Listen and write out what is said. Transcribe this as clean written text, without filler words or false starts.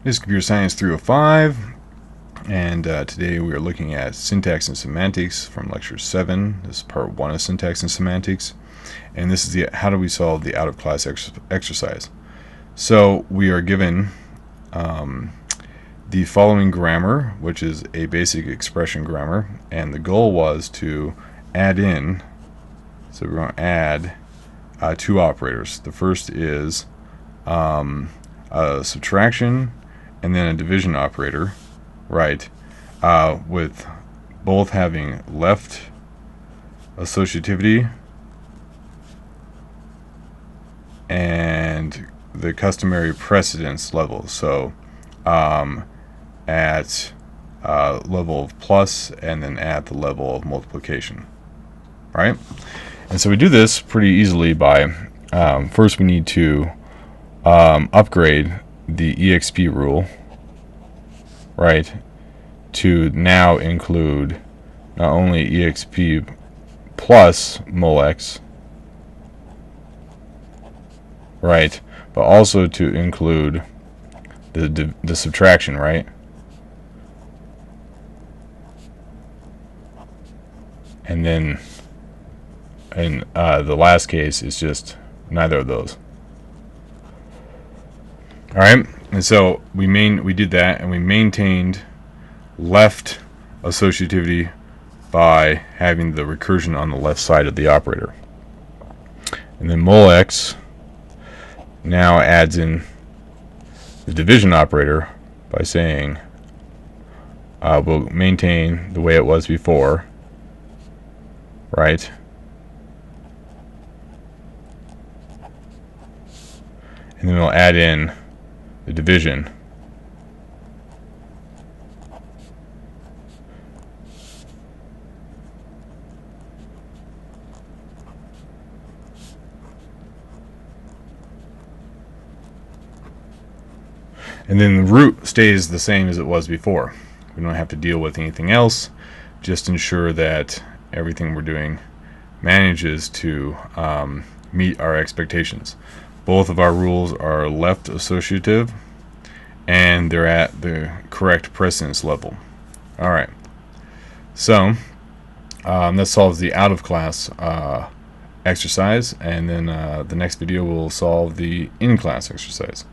This is Computer Science 305, and today we are looking at syntax and semantics from lecture 7. This is part 1 of syntax and semantics, and this is the how do we solve the out of class exercise. So we are given the following grammar, which is a basic expression grammar, and the goal was to add in, so we're going to add two operators. The first is a subtraction and then a division operator, right, with both having left associativity and the customary precedence level. So at level of plus and then at the level of multiplication, right? And so we do this pretty easily by first we need to upgrade the exp rule, right, to now include not only exp plus molx, right, but also to include the subtraction, right? And then in the last case is just neither of those. All right, and so we did that, and we maintained left associativity by having the recursion on the left side of the operator. And then molx now adds in the division operator by saying we'll maintain the way it was before, right? And then we'll add in the division. And then the root stays the same as it was before. We don't have to deal with anything else. Just ensure that everything we're doing manages to meet our expectations. Both of our rules are left associative, and they're at the correct precedence level. All right. So that solves the out of class exercise, and then the next video will solve the in class exercise.